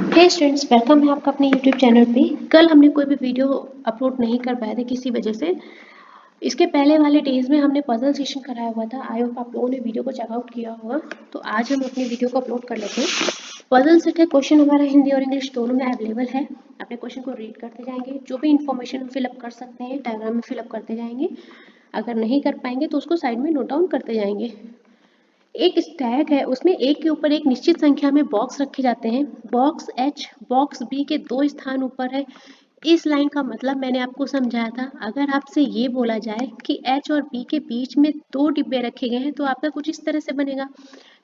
हे students, welcome है आपका अपने यूट्यूब चैनल पे। कल हमने कोई भी वीडियो अपलोड नहीं कर पाए थे किसी वजह से। इसके पहले वाले डेज में हमने पजल सेशन कराया हुआ था। आई होप आप लोगों ने वीडियो को चेकआउट किया होगा। तो आज हम अपनी वीडियो को अपलोड कर लेते हैं। पजल सेट है, क्वेश्चन हमारा हिंदी और इंग्लिश दोनों में अवेलेबल है। अपने क्वेश्चन को रीड करते जाएंगे, जो भी इन्फॉर्मेशन हम फिलअप कर सकते हैं डायग्राम में फिलअप करते जाएंगे। अगर नहीं कर पाएंगे तो उसको साइड में नोट डाउन करते जाएंगे। एक स्टैक है, उसमें एक के ऊपर एक निश्चित संख्या में बॉक्स रखे जाते हैं। बॉक्स H बॉक्स B के 2 स्थान ऊपर है। इस लाइन का मतलब मैंने आपको समझाया था। अगर आपसे ये बोला जाए कि H और B के बीच में 2 डिब्बे रखे गए हैं तो आपका कुछ इस तरह से बनेगा।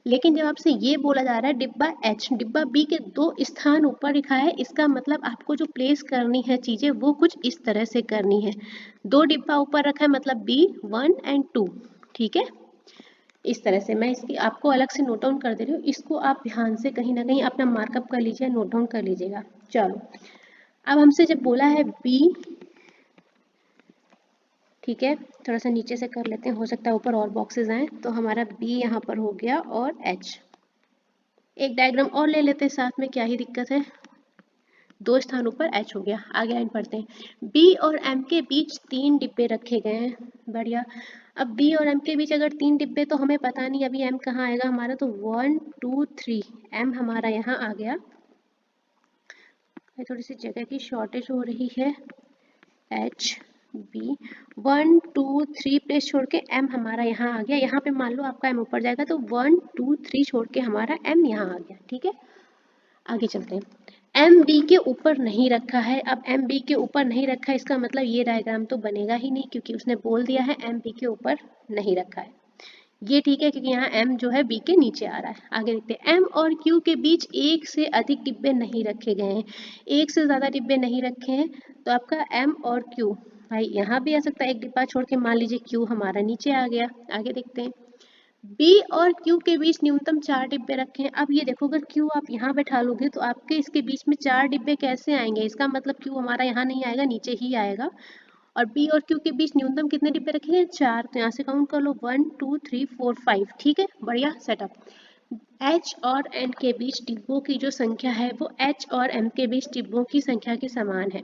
लेकिन जब आपसे ये बोला जा रहा है डिब्बा H डिब्बा B के 2 स्थान ऊपर लिखा है, इसका मतलब आपको जो प्लेस करनी है चीजें वो कुछ इस तरह से करनी है। 2 डिब्बा ऊपर रखा है मतलब B1 एंड 2। ठीक है, इस तरह से मैं इसकी आपको अलग से नोट डाउन कर दे रही हूँ। इसको आप ध्यान से कहीं ना कहीं अपना मार्कअप कर लीजिए, नोट डाउन कर लीजिएगा। चलो, अब हमसे जब बोला है बी, ठीक है, थोड़ा सा नीचे से कर लेते हैं, हो सकता है ऊपर और बॉक्सेस आए। तो हमारा बी यहाँ पर हो गया और एच। एक डायग्राम और ले लेते हैं साथ में, क्या ही दिक्कत है। 2 स्थानों पर एच हो गया। आगे लाइन पढ़ते हैं। बी और एम के बीच 3 डिब्बे रखे गए हैं। बढ़िया। अब बी और एम के बीच अगर 3 डिब्बे, तो हमें पता नहीं अभी एम कहाँ आएगा हमारा, तो 1 2 3 एम हमारा यहाँ आ गया। थोड़ी सी जगह की शॉर्टेज हो रही है। एच बी 1 2 3 प्लेस छोड़ के एम हमारा यहाँ आ गया। यहाँ पे मान लो आपका एम ऊपर जाएगा तो 1 2 3 छोड़ के हमारा एम यहाँ आ गया। ठीक है, आगे चलते हैं। एम बी के ऊपर नहीं रखा है। अब एम बी के ऊपर नहीं रखा है, इसका मतलब ये डायग्राम तो बनेगा ही नहीं, क्योंकि उसने बोल दिया है एम बी के ऊपर नहीं रखा है। ये ठीक है, क्योंकि यहाँ एम जो है बी के नीचे आ रहा है। आगे देखते हैं। एम और क्यू के बीच एक से अधिक डिब्बे नहीं रखे गए हैं। एक से ज्यादा डिब्बे नहीं रखे हैं, तो आपका एम और क्यू भाई यहाँ भी आ सकता है। एक डिब्बा छोड़ के मान लीजिए क्यू हमारा नीचे आ गया। आगे देखते हैं। बी और क्यू के बीच न्यूनतम 4 डिब्बे रखे हैं। अब ये देखो, अगर क्यू आप यहाँ बैठा लोगे तो आपके इसके बीच में 4 डिब्बे कैसे आएंगे? इसका मतलब क्यू हमारा यहाँ नहीं आएगा, नीचे ही आएगा। और बी और क्यू के बीच न्यूनतम कितने डिब्बे रखे हैं? 4। तो यहाँ से काउंट कर लो, 1 2 3 4 5। ठीक है, बढ़िया सेटअप। एच और एन के बीच डिब्बों की जो संख्या है वो एच और एम के बीच डिब्बों की संख्या के समान है।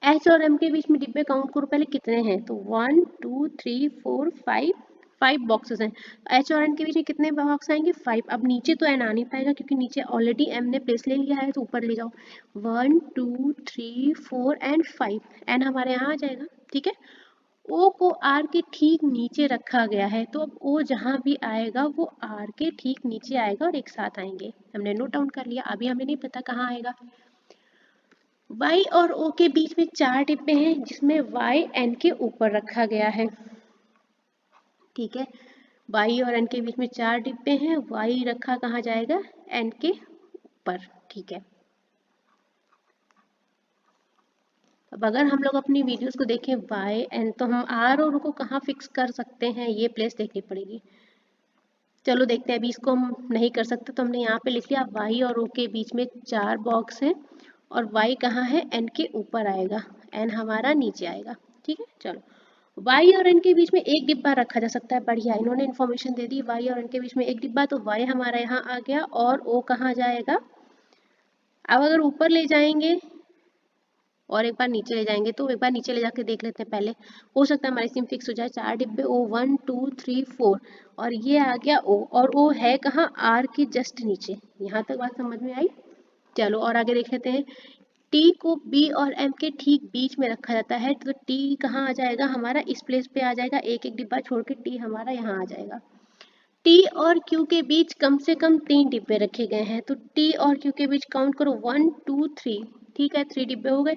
एच और एम के बीच में डिब्बे काउंट करो पहले कितने हैं, तो 1 2 3 4 5 5 बॉक्सेस हैं। एच और एन के बीच में कितने बॉक्स आएंगे? 5। अब नीचे तो एन आ नहीं पाएगा, क्योंकि नीचे ऑलरेडी एम ने प्लेस ले लिया है, तो ऊपर ले जाओ। 1 2 3 4 एंड 5, एन हमारे यहाँ आ जाएगा। ठीक है, ओ को आर के ठीक नीचे रखा गया है, तो अब ओ जहां भी आएगा वो आर के ठीक नीचे आएगा और एक साथ आएंगे। हमने नोट डाउन कर लिया। अभी हमें नहीं पता कहाँ आएगा। y और o के बीच में 4 डिब्बे हैं, जिसमें y n के ऊपर रखा गया है। ठीक है, y और n के बीच में 4 डिब्बे हैं, y रखा कहाँ जाएगा? n के ऊपर। ठीक है, अब अगर हम लोग अपनी वीडियोस को देखें y n, तो हम r और o को कहाँ फिक्स कर सकते हैं, ये प्लेस देखनी पड़ेगी। चलो देखते हैं। अभी इसको हम नहीं कर सकते, तो हमने यहाँ पे लिख लिया y और o के बीच में 4 बॉक्स हैं, और y कहाँ है? n के ऊपर आएगा, n हमारा नीचे आएगा। ठीक है, चलो y और n के बीच में एक डिब्बा रखा जा सकता है। बढ़िया, इन्होंने इन्फॉर्मेशन दे दी। y और n के बीच में एक डिब्बा, तो y हमारा यहाँ आ गया और o कहाँ जाएगा? अब अगर ऊपर ले जाएंगे और एक बार नीचे ले जाएंगे, तो एक बार नीचे ले जाके देख लेते हैं पहले। हो सकता है हमारी सिम फिक्स हो जाए। 4 डिब्बे ओ 1 2 3 4, और ये आ गया ओ, और ओ है कहाँ? आर के जस्ट नीचे। यहाँ तक बात समझ में आई? चलो और आगे देख लेते हैं। टी को बी और एम के ठीक बीच में रखा जाता है, तो टी कहाँ आ जाएगा हमारा? इस प्लेस पे आ जाएगा। एक एक डिब्बा छोड़ के टी हमारा यहाँ आ जाएगा। टी और क्यू के बीच कम से कम 3 डिब्बे रखे गए हैं, तो टी और क्यू के बीच काउंट करो 1 2 3। ठीक है, 3 डिब्बे हो गए।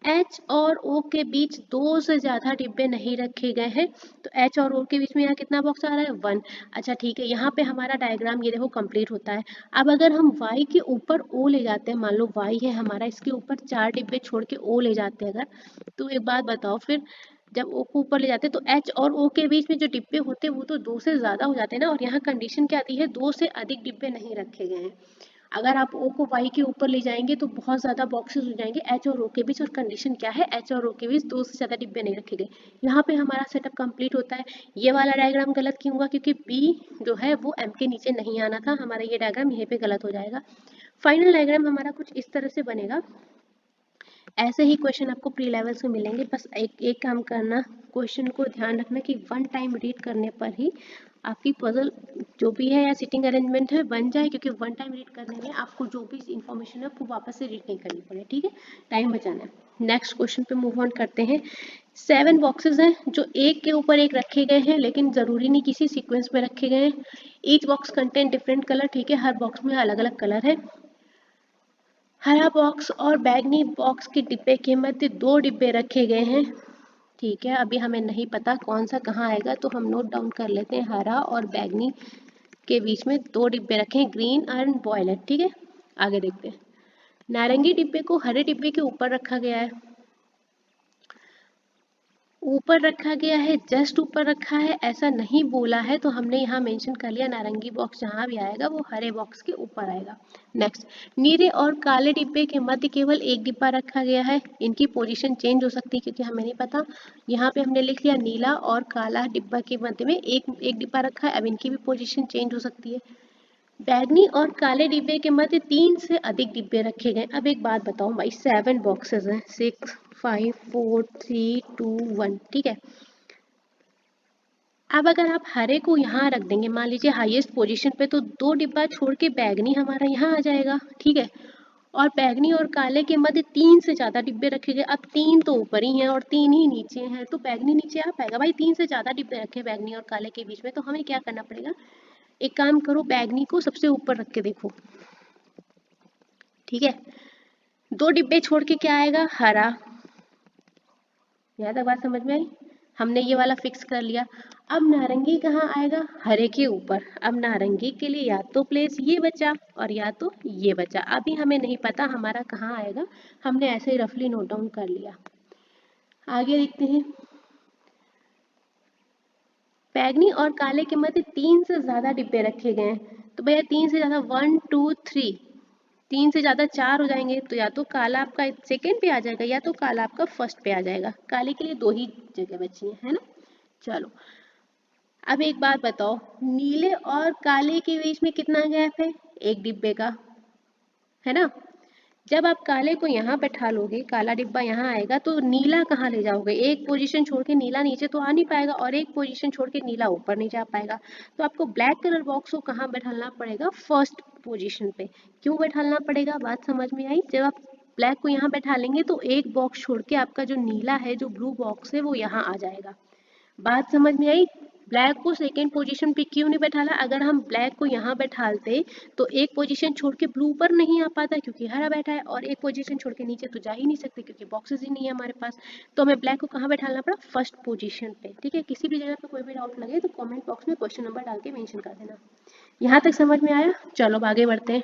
एच और ओ के बीच 2 से ज्यादा डिब्बे नहीं रखे गए हैं, तो एच और ओ के बीच में यहाँ कितना बॉक्स आ रहा है? 1। अच्छा ठीक है, यहाँ पे हमारा डायग्राम ये देखो कंप्लीट होता है। अब अगर हम y के ऊपर o ले जाते हैं, मान लो y है हमारा, इसके ऊपर 4 डिब्बे छोड़ के o ले जाते हैं अगर, तो एक बात बताओ, फिर जब ओ को ऊपर ले जाते हैं तो एच और ओ के बीच में जो डिब्बे होते हैं वो तो 2 से ज्यादा हो जाते हैं ना। और यहाँ कंडीशन क्या दी है? 2 से अधिक डिब्बे नहीं रखे गए हैं। अगर आप ओ को वाई के ऊपर ले जाएंगे तो बहुत ज्यादा बॉक्सेस हो जाएंगे एच और ओ के बीच, और कंडीशन क्या है? एच और ओ के बीच 2 से ज्यादा डिब्बे नहीं रखे गए। यहाँ पे हमारा सेटअप कंप्लीट होता है। ये वाला डायग्राम गलत क्यों हुआ? क्योंकि बी जो है वो एम के नीचे नहीं आना था, हमारा ये डायग्राम यहीं पे गलत हो जाएगा। फाइनल डायग्राम हमारा कुछ इस तरह से बनेगा। ऐसे ही क्वेश्चन आपको प्री लेवल से मिलेंगे, बस एक काम करना, क्वेश्चन को ध्यान रखना कि वन टाइम रीड करने पर ही आपकी पजल जो भी है या सिटिंग अरेंजमेंट है बन जाए, क्योंकि वन टाइम रीड करने में आपको जो भी इंफॉर्मेशन है वो वापस से रीड नहीं करनी पड़े, ठीक है, टाइम बचाना है। नेक्स्ट क्वेश्चन पे मूव ऑन करते हैं। 7 बॉक्सेस हैं जो एक के ऊपर एक रखे गए हैं, लेकिन जरूरी नहीं किसी सीक्वेंस में रखे गए हैं। Each box content different colour, ठीक है, हर बॉक्स में अलग अलग कलर है। हरा बॉक्स और बैगनी बॉक्स के डिब्बे के मध्य 2 डिब्बे रखे गए हैं, ठीक है। अभी हमें नहीं पता कौन सा कहाँ आएगा, तो हम नोट डाउन कर लेते हैं, हरा और बैगनी के बीच में 2 डिब्बे रखे हैं, ग्रीन एंड वॉयलेट, ठीक है। आगे देखते हैं। नारंगी डिब्बे को हरे डिब्बे के ऊपर रखा गया है, ऊपर रखा गया है, जस्ट ऊपर रखा है ऐसा नहीं बोला है, तो हमने यहाँ मेंशन कर लिया नारंगी बॉक्स जहाँ भी आएगा वो हरे बॉक्स के ऊपर आएगा। नेक्स्ट, नीले और काले डिब्बे के मध्य केवल एक डिब्बा रखा गया है, इनकी पोजीशन चेंज हो सकती है क्योंकि हमें नहीं पता। यहाँ पे हमने लिख लिया नीला और काला डिब्बा के मध्य में एक डिब्बा रखा है, अब इनकी भी पोजीशन चेंज हो सकती है। बैगनी और काले डिब्बे के मध्य 3 से अधिक डिब्बे रखे गए। अब एक बात बताओ भाई, 7 बॉक्सेस हैं, 6 5 4 3 2 1, ठीक है। अब अगर आप हरे को यहाँ रख देंगे, मान लीजिए हाईएस्ट पोजीशन पे, तो 2 डिब्बा छोड़ के बैगनी हमारा यहाँ आ जाएगा, ठीक है। और बैगनी और काले के मध्य 3 से ज्यादा डिब्बे रखे गए, अब 3 तो ऊपर ही हैं और 3 ही नीचे हैं, तो बैगनी नीचे आ पाएगा भाई। 3 से ज्यादा डिब्बे रखे बैगनी और काले के बीच में, तो हमें क्या करना पड़ेगा, एक काम करो, बैगनी को सबसे ऊपर रख के देखो, ठीक है। 2 डिब्बे छोड़ के क्या आएगा, हरा। यहाँ तक बात समझ में आई, हमने ये वाला फिक्स कर लिया। अब नारंगी कहाँ आएगा, हरे के ऊपर। अब नारंगी के लिए या तो प्लेस ये बचा और या तो ये बचा, अभी हमें नहीं पता हमारा कहाँ आएगा, हमने ऐसे ही रफली नोट डाउन कर लिया। आगे देखते हैं। बैगनी और काले के मध्य 3 से ज्यादा डिब्बे रखे गए हैं, तो भैया 3 से ज्यादा 1 2 3, 3 से ज्यादा 4 हो जाएंगे, तो या तो काला आपका सेकेंड पे आ जाएगा या तो काला आपका फर्स्ट पे आ जाएगा। काले के लिए 2 ही जगह बची है ना। चलो, अब एक बात बताओ, नीले और काले के बीच में कितना गैप है, एक डिब्बे का, है ना। जब आप काले को यहाँ बैठा लोगे, काला डिब्बा यहाँ आएगा, तो नीला कहाँ ले जाओगे, एक पोजीशन छोड़ के नीला नीचे तो आ नहीं पाएगा और एक पोजीशन छोड़ के नीला ऊपर नहीं जा पाएगा, तो आपको ब्लैक कलर बॉक्स को कहाँ बैठाना पड़ेगा, फर्स्ट पोजीशन पे। क्यों बैठाना पड़ेगा, बात समझ में आई। जब आप ब्लैक को यहाँ बैठा लेंगे तो एक बॉक्स छोड़ के आपका जो नीला है, जो ब्लू बॉक्स है, वो यहाँ आ जाएगा। बात समझ में आई। ब्लैक को सेकेंड पोजीशन पे क्यों नहीं बैठाला, अगर हम ब्लैक को यहाँ बैठालते तो एक पोजीशन छोड़ के ब्लू पर नहीं आ पाता क्योंकि हरा बैठा है, और एक पोजीशन छोड़ के नीचे तो जा ही नहीं सकते क्योंकि बॉक्सेस ही नहीं है हमारे पास, तो हमें ब्लैक को कहाँ बैठाना पड़ा, फर्स्ट पोजीशन पे, ठीक है। किसी भी जगह पे कोई भी डाउट लगे तो कमेंट बॉक्स में क्वेश्चन नंबर डाल के मेंशन कर देना। यहाँ तक समझ में आया, चलो आगे बढ़ते हैं।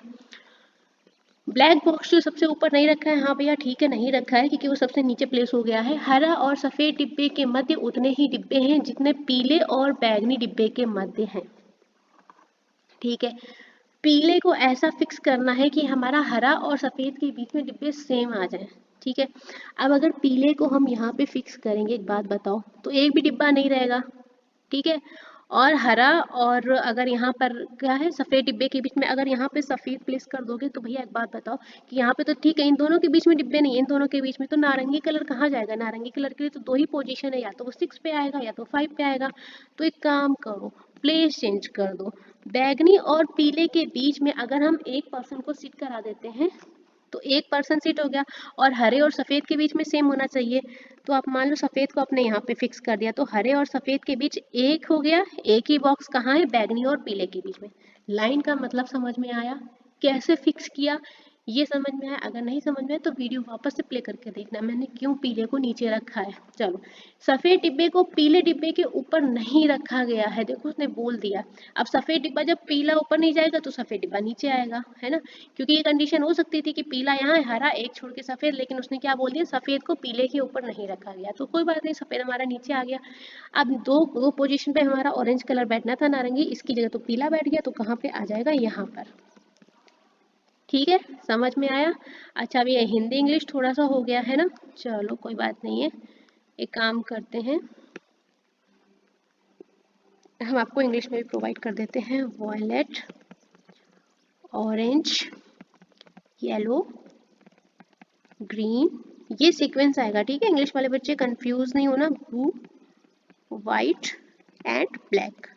ब्लैक बॉक्स जो सबसे ऊपर नहीं रखा है, हाँ भैया ठीक है, नहीं रखा है क्योंकि वो सबसे नीचे प्लेस हो गया है। हरा और सफेद डिब्बे के मध्य उतने ही डिब्बे हैं जितने पीले और बैगनी डिब्बे के मध्य हैं, ठीक है। पीले को ऐसा फिक्स करना है कि हमारा हरा और सफेद के बीच में डिब्बे सेम आ जाएं, ठीक है। अब अगर पीले को हम यहाँ पे फिक्स करेंगे, एक बात बताओ, तो एक भी डिब्बा नहीं रहेगा, ठीक है। और हरा और अगर यहाँ पर क्या है, सफेद डिब्बे के बीच में अगर यहाँ पे सफेद प्लेस कर दोगे, तो भैया एक बात बताओ कि यहाँ पे तो ठीक है, इन दोनों के बीच में डिब्बे नहीं है, इन दोनों के बीच में तो नारंगी कलर कहाँ जाएगा, नारंगी कलर के लिए तो 2 ही पोजीशन है, या तो वो 6 पे आएगा या तो 5 पे आएगा। तो एक काम करो, प्लेस चेंज कर दो। बैगनी और पीले के बीच में अगर हम एक पर्सन को सिट करा देते हैं तो एक पर्सन सीट हो गया, और हरे और सफेद के बीच में सेम होना चाहिए, तो आप मान लो सफेद को अपने यहाँ पे फिक्स कर दिया, तो हरे और सफेद के बीच एक हो गया, एक ही बॉक्स कहाँ है, बैगनी और पीले के बीच में। लाइन का मतलब समझ में आया, कैसे फिक्स किया ये समझ में आया। अगर नहीं समझ में आया तो वीडियो वापस से प्ले करके देखना मैंने क्यों पीले को नीचे रखा है। चलो, सफेद डिब्बे को पीले डिब्बे के ऊपर नहीं रखा गया है, देखो उसने बोल दिया। अब सफेद डिब्बा जब पीला ऊपर नहीं जाएगा तो सफेद डिब्बा नीचे आएगा, है ना, क्योंकि ये कंडीशन हो सकती थी कि पीला यहाँ है, हरा एक छोड़ के सफेद, लेकिन उसने क्या बोल दिया, सफेद को पीले के ऊपर नहीं रखा गया, तो कोई बात नहीं, सफेद हमारा नीचे आ गया। अब दो पोजीशन पे हमारा ऑरेंज कलर बैठना था, नारंगी, इसकी जगह तो पीला बैठ गया, तो कहाँ पे आ जाएगा, यहाँ पर, ठीक है, समझ में आया। अच्छा, अभी ये हिंदी इंग्लिश थोड़ा सा हो गया है ना, चलो कोई बात नहीं है। एक काम करते हैं, हम आपको इंग्लिश में भी प्रोवाइड कर देते हैं, वॉयलेट, ऑरेंज, येलो, ग्रीन, ये सीक्वेंस आएगा, ठीक है। इंग्लिश वाले बच्चे कंफ्यूज नहीं होना, blue, white and black.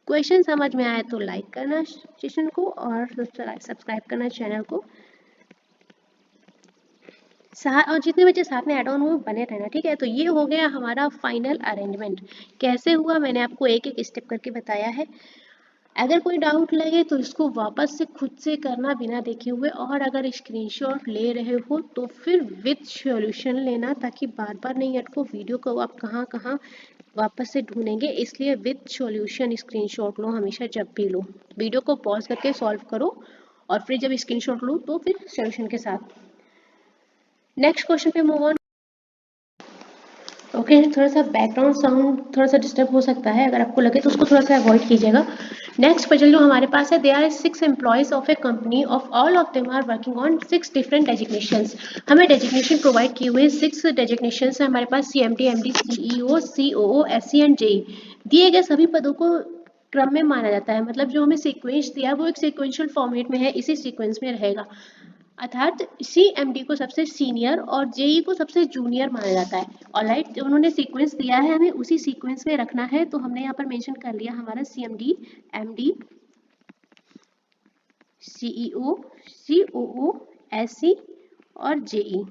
Question समझ में आया तो लाइक करना सेशन को और सब्सक्राइब करना चैनल को, और जितने बच्चे साथ में ऐड ऑन हुए बने रहना, ठीक है। तो ये हो गया हमारा फाइनल अरेंजमेंट। कैसे हुआ मैंने आपको एक एक स्टेप करके बताया है। अगर कोई डाउट लगे तो इसको वापस से खुद से करना बिना देखे हुए, और अगर स्क्रीनशॉट ले रहे हो तो फिर विद सॉल्यूशन लेना, ताकि बार बार नहीं अटको। वीडियो को आप कहाँ कहाँ वापस से ढूंढेंगे, इसलिए विद सॉल्यूशन स्क्रीनशॉट लो हमेशा। जब भी लो वीडियो को पॉज करके सॉल्व करो, और फिर जब स्क्रीनशॉट लो तो फिर सॉल्यूशन के साथ। नेक्स्ट क्वेश्चन पे मूव ऑन। ओके, थोड़ा सा बैकग्राउंड साउंड थोड़ा सा डिस्टर्ब हो सकता है, अगर आपको लगे तो उसको थोड़ा सा अवॉइड कीजिएगा। नेक्स्ट पजल जो हमारे पास है, they are 6 employees of a company, of all of them are working on 6 different designations. हमें डेजिग्नेशन प्रोवाइड किए हुए 6 डेजिग्नेशंस है हमारे पास, CMD, MD, CEO, COO, SC and JE। दिए गए सभी पदों को क्रम में माना जाता है, मतलब जो हमें सीक्वेंस दिया है वो एक सीक्वेंशियल फॉर्मेट में है, इसी सीक्वेंस में रहेगा। अर्थात CMD को सबसे सीनियर और JE को सबसे जूनियर माना जाता है। ऑलराइट, जो उन्होंने सीक्वेंस दिया है हमें उसी सीक्वेंस में रखना है, तो हमने यहाँ पर मेंशन कर लिया हमारा CMD, MD, CEO, COO, SC और JE।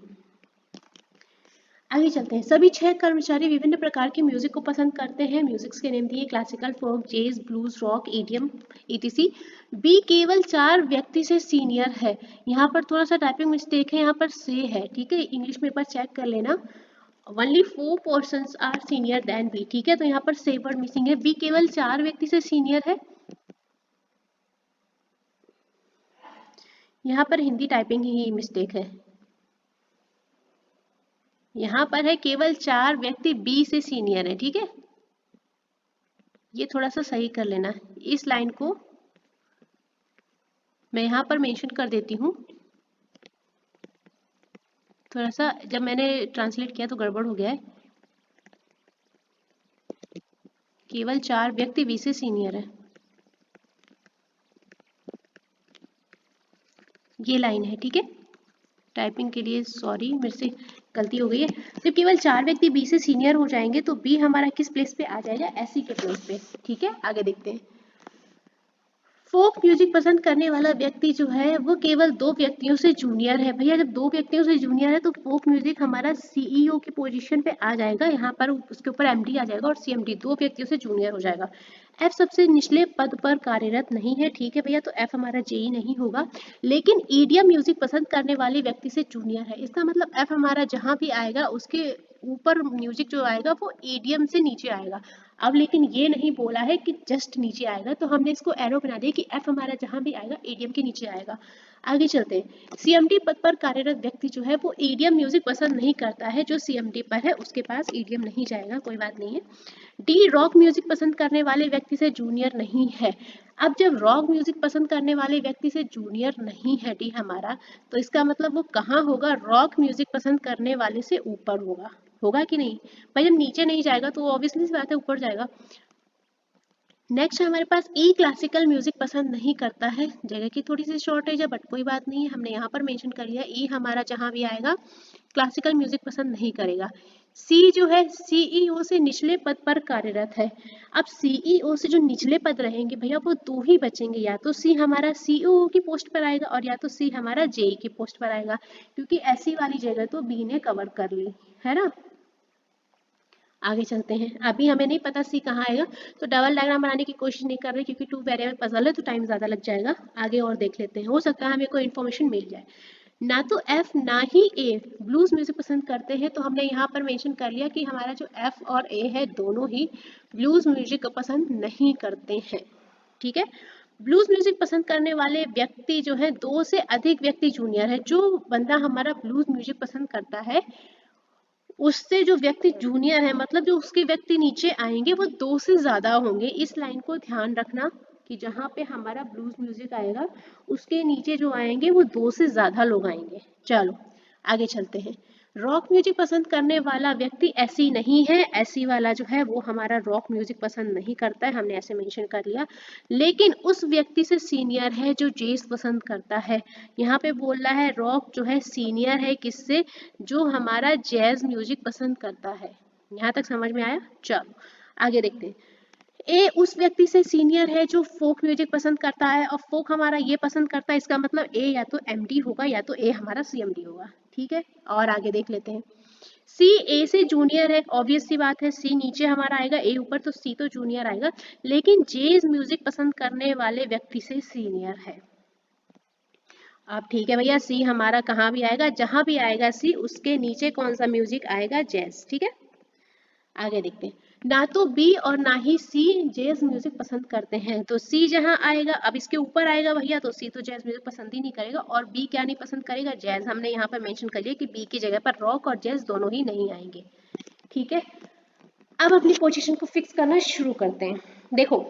आगे चलते हैं। सभी 6 कर्मचारी विभिन्न प्रकार के म्यूजिक को पसंद करते हैं। म्यूजिक्स के नेम दिए, classical, folk, jazz, blues, rock, EDM, ETC। B केवल 4 व्यक्ति से सीनियर है। यहाँ पर थोड़ा सा टाइपिंग मिस्टेक है, यहाँ पर से है, ठीक है। इंग्लिश में एक बार चेक कर लेना। Only 4 persons are senior than B, ठीक है। तो यहाँ पर से वर्ड मिसिंग है। बी केवल 4 व्यक्ति से सीनियर है। यहाँ पर हिंदी टाइपिंग ही मिस्टेक है। यहाँ पर है केवल 4 व्यक्ति बी से सीनियर है, ठीक है। ये थोड़ा सा सही कर लेना। इस लाइन को मैं यहाँ पर मेंशन कर देती हूँ। थोड़ा सा जब मैंने ट्रांसलेट किया तो गड़बड़ हो गया है। केवल 4 व्यक्ति बी से सीनियर है, ये लाइन है, ठीक है। टाइपिंग के लिए सॉरी, मेरे से गलती हो गई है। तो केवल 4 व्यक्ति बी से सीनियर हो जाएंगे तो बी हमारा किस प्लेस पे आ जाएगा, एससी के प्लेस पे, ठीक है। आगे देखते हैं। फोक म्यूजिक पसंद करने वाला व्यक्ति जो है वो केवल 2 व्यक्तियों से जूनियर है। भैया जब 2 व्यक्तियों से जूनियर है तो फोक म्यूजिक हमारा CEO की पोजीशन पे आ जाएगा, यहाँ पर उसके ऊपर MD आ जाएगा और CMD 2 व्यक्तियों से जूनियर हो जाएगा। F सबसे निचले पद पर कार्यरत नहीं है, ठीक है भैया। तो F हमारा JE नहीं होगा, लेकिन EDM म्यूजिक पसंद करने वाले व्यक्ति से जूनियर है। इसका मतलब F हमारा जहाँ भी आएगा उसके ऊपर म्यूजिक जो आएगा वो EDM से नीचे आएगा। अब लेकिन ये नहीं बोला है कि जस्ट नीचे आएगा, तो हमने इसको एरो बना दिया कि F हमारा जहां भी आएगा EDM के नीचे आएगा। आगे चलते हैं। CMD पद पर कार्यरत व्यक्ति जो है वो EDM म्यूजिक पसंद नहीं करता है। जो CMD पर है उसके पास EDM नहीं जाएगा, कोई बात नहीं है। D रॉक म्यूजिक पसंद करने वाले व्यक्ति से जूनियर नहीं है। अब जब रॉक म्यूजिक पसंद करने वाले व्यक्ति से जूनियर नहीं है D हमारा, तो इसका मतलब वो कहाँ होगा, रॉक म्यूजिक पसंद करने वाले से ऊपर होगा। होगा कि नहीं भाई, जब नीचे नहीं जाएगा तो ऑब्वियसली सी बात है ऊपर जाएगा। नेक्स्ट हमारे पास ई क्लासिकल म्यूजिक पसंद नहीं करता है। जगह की थोड़ी सी शॉर्टेज है बट कोई बात नहीं है, हमने यहाँ पर मेंशन कर लिया ई हमारा जहां भी आएगा क्लासिकल म्यूजिक पसंद नहीं करेगा। सी जो है CEO से निचले पद पर कार्यरत है। अब CEO से जो निचले पद रहेंगे भैया वो 2 ही बचेंगे, या तो सी हमारा COO की पोस्ट पर आएगा और या तो सी हमारा JE की पोस्ट पर आएगा, क्योंकि ऐसी वाली जगह तो बी ने कवर कर ली है ना। आगे चलते हैं। अभी हमें नहीं पता सी कहाँ आएगा, तो डबल डायग्राम बनाने की कोशिश नहीं कर रहे क्योंकि 2 वेरिएबल पजल है तो टाइम ज़्यादा लग जाएगा। आगे और देख लेते हैं, हो सकता है हमें कोई इन्फॉर्मेशन मिल जाए। ना तो F ना ही A ब्लूज म्यूजिक पसंद करते हैं, तो हमने यहाँ पर मेंशन कर लिया कि हमारा जो F और A है दोनों ही ब्लूज म्यूजिक पसंद नहीं करते हैं, ठीक है। ब्लूज म्यूजिक पसंद करने वाले व्यक्ति जो है 2 से अधिक व्यक्ति जूनियर है। जो बंदा हमारा ब्लूज म्यूजिक पसंद करता है उससे जो व्यक्ति जूनियर है, मतलब जो उसके व्यक्ति नीचे आएंगे वो 2 से ज्यादा होंगे। इस लाइन को ध्यान रखना कि जहाँ पे हमारा ब्लूज म्यूजिक आएगा उसके नीचे जो आएंगे वो 2 से ज्यादा लोग आएंगे। चलो आगे चलते हैं। रॉक म्यूजिक पसंद करने वाला व्यक्ति ऐसी नहीं है, ऐसी वाला जो है वो हमारा रॉक म्यूजिक पसंद नहीं करता है, हमने ऐसे मेंशन कर लिया। लेकिन उस व्यक्ति से सीनियर है जो जैज पसंद करता है। यहाँ पे बोल रहा है रॉक जो है सीनियर है किससे, जो हमारा जैज म्यूजिक पसंद करता है। यहाँ तक समझ में आया? चलो आगे देखते हैं। ए उस व्यक्ति से सीनियर है जो फोक म्यूजिक पसंद करता है, और फोक हमारा ये पसंद करता है, इसका मतलब ए या तो एमडी होगा या तो ए हमारा सीएमडी होगा। ठीक है, और आगे देख लेते हैं। सी ए से जूनियर है, ऑब्वियस सी बात है, सी नीचे हमारा आएगा, ए ऊपर, तो सी तो जूनियर आएगा, लेकिन जेज म्यूजिक पसंद करने वाले व्यक्ति से सीनियर है। अब ठीक है भैया, सी हमारा कहाँ भी आएगा, जहां भी आएगा सी उसके नीचे कौन सा म्यूजिक आएगा, जैज। ठीक है, आगे देखते हैं। ना तो बी और ना ही सी जैज म्यूजिक पसंद करते हैं, तो सी जहां आएगा, अब इसके ऊपर आएगा भैया, तो सी तो जैज म्यूजिक पसंद ही नहीं करेगा, और बी क्या नहीं पसंद करेगा, जैज। हमने यहाँ पर मेंशन कर लिया कि बी की जगह पर रॉक और जैज दोनों ही नहीं आएंगे। ठीक है, अब अपनी पोजीशन को फिक्स करना शुरू करते हैं। देखो,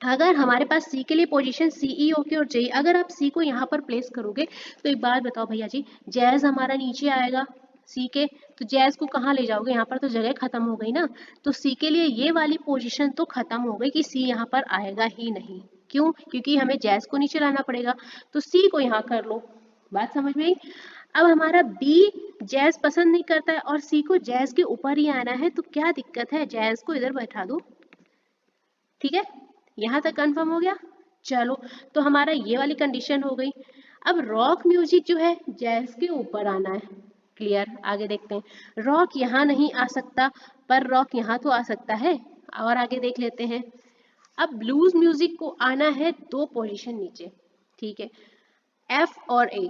अगर हमारे पास सी के लिए पोजीशन सी ई ओके और जे, अगर आप सी को यहाँ पर प्लेस करोगे तो एक बात बताओ भैया जी, जैज हमारा नीचे आएगा सी के, तो जैज को कहाँ ले जाओगे, यहाँ पर तो जगह खत्म हो गई ना, तो सी के लिए ये वाली पोजीशन तो खत्म हो गई कि सी यहाँ पर आएगा ही नहीं। क्यों? क्योंकि हमें जैज को नीचे लाना पड़ेगा, तो सी को यहाँ कर लो। बात समझ में आई? अब हमारा बी जैज पसंद नहीं करता है और सी को जैज के ऊपर ही आना है, तो क्या दिक्कत है, जैज को इधर बैठा दो। ठीक है, यहाँ तक कंफर्म हो गया? चलो, तो हमारा ये वाली कंडीशन हो गई। अब रॉक म्यूजिक जो है जैज के ऊपर आना है। क्लियर? आगे देखते हैं। रॉक यहाँ नहीं आ सकता, पर रॉक यहाँ तो आ सकता है, और आगे देख लेते हैं। अब ब्लूज म्यूजिक को आना है दो पोजीशन नीचे। ठीक है, एफ और ए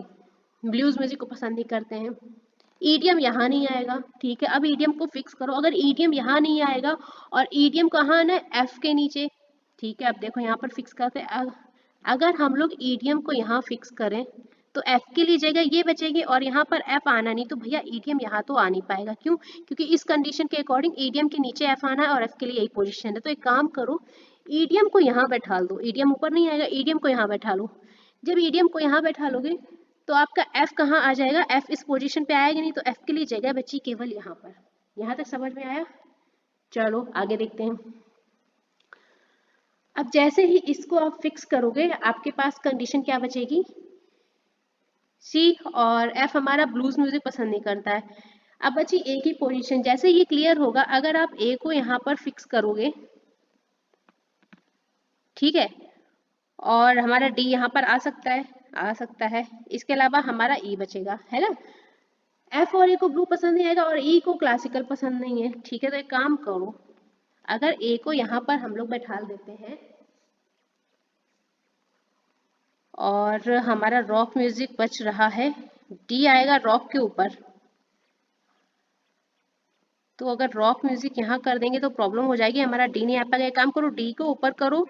ब्लूज म्यूजिक को पसंद नहीं करते हैं। ईडीएम यहाँ नहीं आएगा। ठीक है, अब ईडीएम को फिक्स करो, अगर ईडीएम यहाँ नहीं आएगा और ईडीएम कहाँ आना है, एफ के नीचे। ठीक है, अब देखो यहाँ पर फिक्स करते हैं। अगर हम लोग ईडीएम को यहाँ फिक्स करें तो एफ के लिए जगह ये बचेगी, और यहाँ पर एफ आना नहीं, तो भैया ईडीएम यहाँ तो आ नहीं पाएगा। क्यों? क्योंकि इस कंडीशन के अकॉर्डिंग ईडीएम के नीचे एफ आना है और एफ के लिए यही पोजीशन है। तो एक काम करो, ईडीएम को यहाँ बैठा दो, ईडीएम ऊपर नहीं आएगा, ईडीएम को यहाँ बैठा लो। जब ईडीएम को यहाँ बैठा लोगे तो आपका एफ कहाँ आ जाएगा, एफ इस पोजीशन पे आएगा नहीं, तो एफ के लिए जगह बची केवल यहाँ पर। यहाँ तक समझ में आया? चलो आगे देखते हैं। अब जैसे ही इसको आप फिक्स करोगे, आपके पास कंडीशन क्या बचेगी, सी और एफ हमारा ब्लूज म्यूजिक पसंद नहीं करता है। अब बची ए की पोजीशन। जैसे ये क्लियर होगा, अगर आप ए को यहाँ पर फिक्स करोगे, ठीक है, और हमारा डी यहाँ पर आ सकता है, आ सकता है, इसके अलावा हमारा ई बचेगा, है ना। एफ और ए को ब्लू पसंद नहीं आएगा और ई को क्लासिकल पसंद नहीं है। ठीक है, तो एक काम करो, अगर ए को यहाँ पर हम लोग बैठा देते हैं और हमारा रॉक म्यूजिक बच रहा है, डी आएगा रॉक के ऊपर, तो अगर रॉक म्यूजिक यहाँ कर देंगे तो प्रॉब्लम हो जाएगी, हमारा डी नहीं आ पाएगा। एक काम करो, डी को ऊपर करो,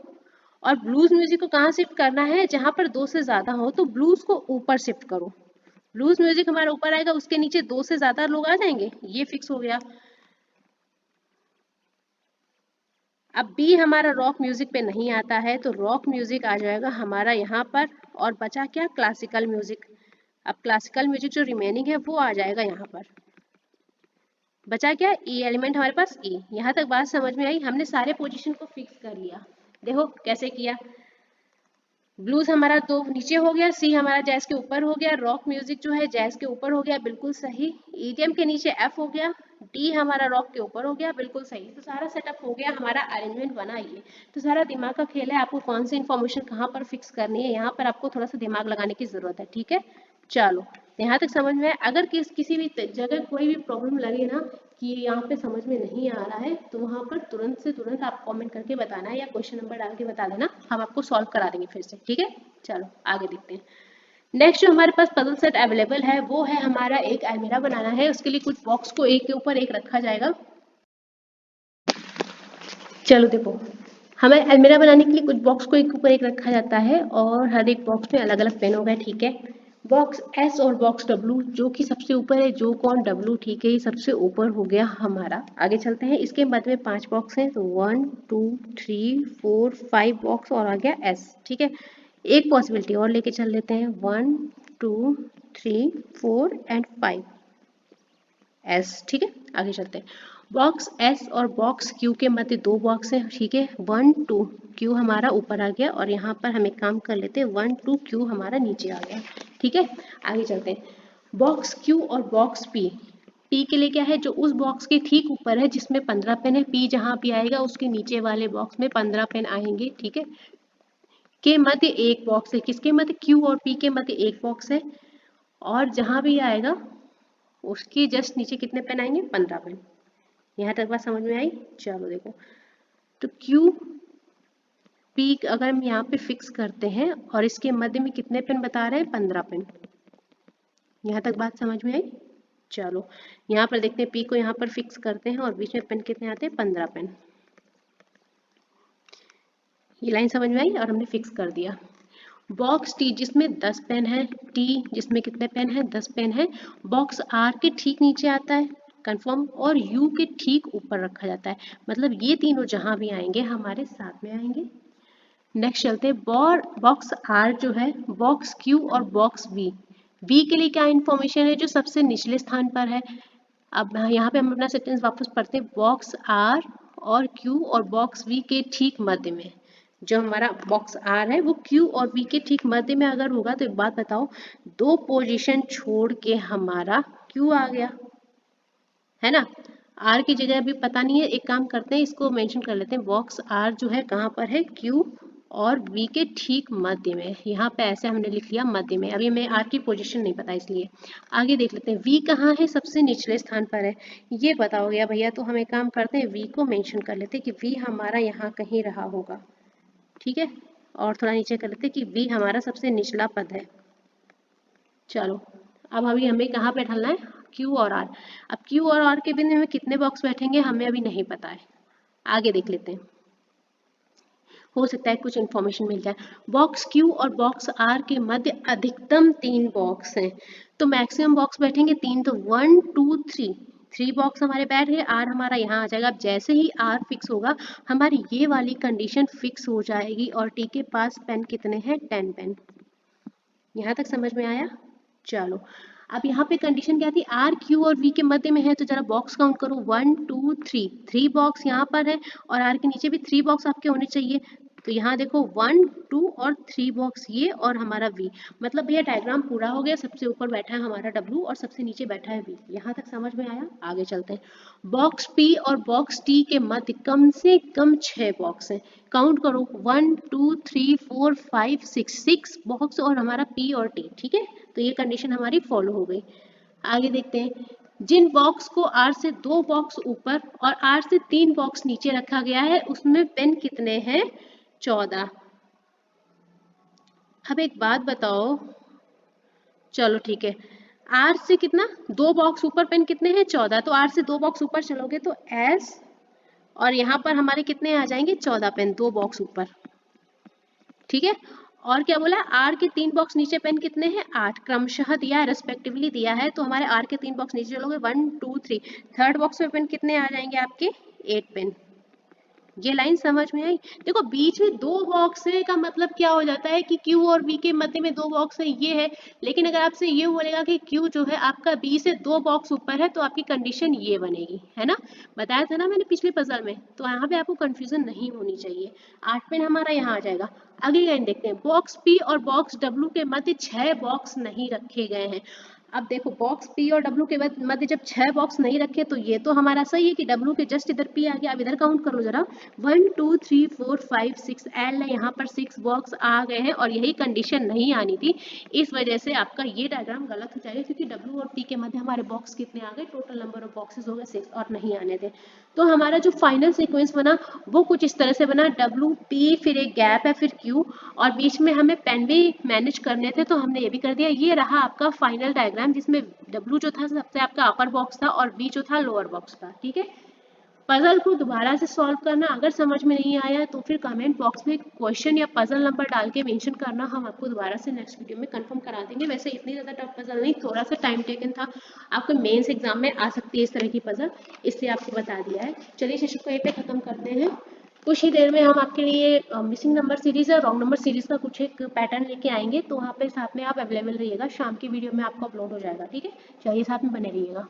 और ब्लूज म्यूजिक को कहाँ शिफ्ट करना है, जहां पर दो से ज्यादा हो तो ब्लूज को ऊपर शिफ्ट करो। ब्लूज म्यूजिक हमारा ऊपर आएगा, उसके नीचे दो से ज्यादा लोग आ जाएंगे, ये फिक्स हो गया। अब बी हमारा रॉक म्यूजिक पे नहीं आता है, तो रॉक म्यूजिक आ जाएगा हमारा यहाँ पर, और बचा क्या, क्लासिकल म्यूजिक। अब क्लासिकल म्यूजिक जो रिमेनिंग है वो आ जाएगा यहाँ पर। बचा क्या, ई एलिमेंट हमारे पास ई। यहाँ तक बात समझ में आई? हमने सारे पोजीशन को फिक्स कर लिया। देखो कैसे किया, ब्लूज हमारा दो नीचे हो गया, सी हमारा जैज के ऊपर हो गया, रॉक म्यूजिक जो है जैज के ऊपर हो गया, बिल्कुल सही। ईडीएम के नीचे एफ हो गया, डी हमारा रॉक के ऊपर हो गया, बिल्कुल सही। तो सारा सेटअप हो गया, हमारा अरेंजमेंट बना। ये तो सारा दिमाग का खेल है, आपको कौन सी इन्फॉर्मेशन कहाँ पर फिक्स करनी है, यहाँ पर आपको थोड़ा सा दिमाग लगाने की जरूरत है। ठीक है, चलो यहाँ तक समझ में। अगर किसी भी जगह कोई भी प्रॉब्लम लगे ना कि यहाँ पे समझ में नहीं आ रहा है, तो वहाँ पर तुरंत से तुरंत आप कमेंट करके बताना है, या क्वेश्चन नंबर डाल के बता देना, हम आपको सॉल्व करा देंगे फिर से। ठीक है, चलो आगे देखते हैं। नेक्स्ट जो हमारे पास पजल सेट अवेलेबल है वो है हमारा एक अलमीरा बनाना है। उसके लिए कुछ बॉक्स को एक के ऊपर एक रखा जाएगा। चलो देखो, हमें अलमीरा बनाने के लिए कुछ बॉक्स को एक ऊपर एक रखा जाता है, और हर एक बॉक्स में अलग अलग पेन होगा। ठीक है, बॉक्स एस और बॉक्स डब्ल्यू जो कि सबसे ऊपर है, जो कौन डब्ल्यू, ठीक है, ये सबसे ऊपर हो गया हमारा। आगे चलते हैं, इसके बाद में 5 बॉक्स हैं, तो 1 2 3 4 5 बॉक्स और आ गया एस। ठीक है, एक पॉसिबिलिटी और लेके चल लेते हैं, 1 2 3 4 एंड 5। एस, ठीक है। आगे चलते हैं, बॉक्स एस और बॉक्स क्यू के मध्य 2 बॉक्स है, ठीक है, 1 2 क्यू हमारा ऊपर आ गया और यहाँ पर हम एक काम कर लेते हैं, 1 2 क्यू हमारा नीचे आ गया, ठीक है। आगे चलते हैं, बॉक्स क्यू और बॉक्स पी, पी के लिए क्या है, जो उस बॉक्स के ठीक ऊपर है जिसमें 15 पेन है, पी जहाँ भी आएगा उसके नीचे वाले बॉक्स में 15 पेन आएंगे, ठीक है। के मध्य एक बॉक्स है, किसके मध्य, क्यू और पी के मध्य एक बॉक्स है, और जहां भी आएगा उसके जस्ट नीचे कितने पेन आएंगे, 15 पेन। यहाँ तक बात समझ में आई। चलो देखो, तो क्यू पी अगर हम यहाँ पे फिक्स करते हैं और इसके मध्य में कितने पेन बता रहे हैं, 15 पेन। यहाँ तक बात समझ में आई। चलो यहाँ पर देखते हैं, पी को यहाँ पर फिक्स करते हैं और बीच में पेन कितने आते हैं, 15 पेन। ये लाइन समझ में आई और हमने फिक्स कर दिया। बॉक्स टी जिसमें 10 पेन है, टी जिसमें कितने पेन है, 10 पेन है, बॉक्स आर के ठीक नीचे आता है, कंफर्म, और यू के ठीक ऊपर रखा जाता है, मतलब ये तीनों जहां भी आएंगे हमारे साथ में आएंगे। नेक्स्ट चलते हैं, बॉक्स आर जो है, बॉक्स क्यू और बॉक्स बी, बी के लिए क्या इंफॉर्मेशन है, जो सबसे निचले स्थान पर है। अब यहाँ पे हम अपना सेंटेंस वापस पढ़ते हैं, बॉक्स आर और क्यू और बॉक्स बी के ठीक मध्य में, जो हमारा बॉक्स आर है वो क्यू और बी के ठीक मध्य में अगर होगा तो एक बात बताओ, 2 पोजीशन छोड़ के हमारा क्यू आ गया, है ना। आर की जगह अभी पता नहीं है, एक काम करते हैं, इसको मेंशन कर लेते हैं, बॉक्स आर जो है कहाँ पर है, क्यू और बी के ठीक मध्य में। यहाँ पे ऐसे हमने लिख लिया मध्य में, अभी हमें आर की पोजीशन नहीं पता इसलिए। आगे देख लेते हैं, वी कहाँ है, सबसे निचले स्थान पर है, ये पता हो गया भैया, तो हम एक काम करते हैं, वी को मेंशन कर लेते हैं कि वी हमारा यहाँ कहीं रहा होगा, ठीक है। और थोड़ा नीचे कर लेते हैं कि वी हमारा सबसे निचला पद है। चलो अब अभी हमें कहाँ पे ढलना है, क्यू और आर। अब क्यू और आर के बिंदु में कितने बॉक्स बैठेंगे हमें अभी नहीं पता है, आगे देख लेते हैं, हो सकता है कुछ इन्फॉर्मेशन मिल जाए। बॉक्स क्यू और बॉक्स आर के मध्य अधिकतम 3 बॉक्स हैं, तो मैक्सिमम बॉक्स बैठेंगे 3, तो 1 2 3, 3 बॉक्स हमारे बैठ गए, आर हमारा यहाँ आ जाएगा। अब जैसे ही आर फिक्स होगा हमारी ये वाली कंडीशन फिक्स हो जाएगी, और टी के पास पेन कितने हैं, 10 पेन। यहाँ तक समझ में आया। चलो अब यहाँ पे कंडीशन क्या थी, आर क्यू और वी के मध्य में है, तो जरा बॉक्स काउंट करो, 1 2 3, 3 बॉक्स यहाँ पर है और आर के नीचे भी 3 बॉक्स आपके होने चाहिए। तो यहाँ देखो 1 2 और 3 बॉक्स ये और हमारा वी, मतलब भैया डायग्राम पूरा हो गया, सबसे ऊपर बैठा है हमारा डब्ल्यू और सबसे नीचे बैठा है वी। यहाँ तक समझ में आया। आगे चलते हैं, बॉक्स पी और बॉक्स टी के मध्य कम से कम 6 बॉक्स हैं, काउंट करो 1 2 3 4 5 6 बॉक्स और हमारा पी और टी, ठीक है। तो ये कंडीशन हमारी फॉलो हो गई। आगे देखते हैं, जिन बॉक्स को आर से 2 बॉक्स ऊपर और आर से 3 बॉक्स नीचे रखा गया है उसमें पेन कितने हैं, 14। अब एक बात बताओ, चलो ठीक है, आर से कितना, 2 बॉक्स ऊपर पेन कितने हैं, 14, तो आर से 2 बॉक्स ऊपर चलोगे तो एस, और यहाँ पर हमारे कितने आ जाएंगे, 14 पेन 2 बॉक्स ऊपर, ठीक है। और क्या बोला, आर के 3 बॉक्स नीचे पेन कितने हैं, 8 क्रमशः दिया है, रेस्पेक्टिवली दिया है, तो हमारे आर के 3 बॉक्स नीचे चलोगे 1 2 3, थर्ड बॉक्स में पेन कितने आ जाएंगे आपके, 8 पेन। ये लाइन समझ में आई। देखो बीच में 2 बॉक्स है का मतलब क्या हो जाता है कि क्यू और बी के मध्य में 2 बॉक्स है, ये है। लेकिन अगर आपसे ये बोलेगा कि क्यू जो है आपका बी से 2 बॉक्स ऊपर है, तो आपकी कंडीशन ये बनेगी, है ना, बताया था ना मैंने पिछले पजल में, तो यहाँ पे आपको कंफ्यूजन नहीं होनी चाहिए। 8 पेन हमारा यहाँ आ जाएगा। अगली लाइन देखते हैं, बॉक्स पी और बॉक्स डब्ल्यू के मध्य 6 बॉक्स नहीं रखे गए हैं। अब देखो बॉक्स पी और डब्ल्यू के मध्य जब 6 बॉक्स नहीं रखे तो ये तो हमारा सही है कि डब्ल्यू के जस्ट इधर पी आ गया। अब इधर काउंट कर लो जरा, 1 2 3 4 5 6 एल है, यहाँ पर 6 बॉक्स आ गए हैं और यही कंडीशन नहीं आनी थी, इस वजह से आपका ये डायग्राम गलत हो जाएगा, क्योंकि डब्ल्यू और पी के मध्य हमारे बॉक्स कितने आ गए, टोटल नंबर ऑफ बॉक्सेस हो गए 6 और नहीं आने थे। तो हमारा जो फाइनल सीक्वेंस बना वो कुछ इस तरह से बना, डब्ल्यू पी फिर एक गैप है फिर क्यू और बीच में हमें पेन भी मैनेज करने थे तो हमने ये भी कर दिया। ये रहा आपका फाइनल डायग्राम जिसमें डब्ल्यू जो था सबसे आपका अपर बॉक्स था और बी जो था लोअर बॉक्स था, ठीक है। पजल को दोबारा से सॉल्व करना, अगर समझ में नहीं आया तो फिर कमेंट बॉक्स में क्वेश्चन या पजल नंबर डाल के मेंशन करना, हम आपको दोबारा से नेक्स्ट वीडियो में कंफर्म करा देंगे। वैसे इतनी ज़्यादा टफ पजल नहीं, थोड़ा सा टाइम टेकन था, आपको मेंस एग्जाम में आ सकती है इस तरह की पजल, इसलिए आपको बता दिया है। चलिए सेशन को यहीं पे खत्म करते हैं। कुछ ही देर में हम आपके लिए मिसिंग नंबर सीरीज और रॉन्ग नंबर सीरीज का कुछ एक पैटर्न लेके आएंगे, तो वहाँ पे साथ में आप अवेलेबल रहिएगा, शाम की वीडियो में आपको अपलोड हो जाएगा, ठीक है। चलिए साथ में बने रहिएगा।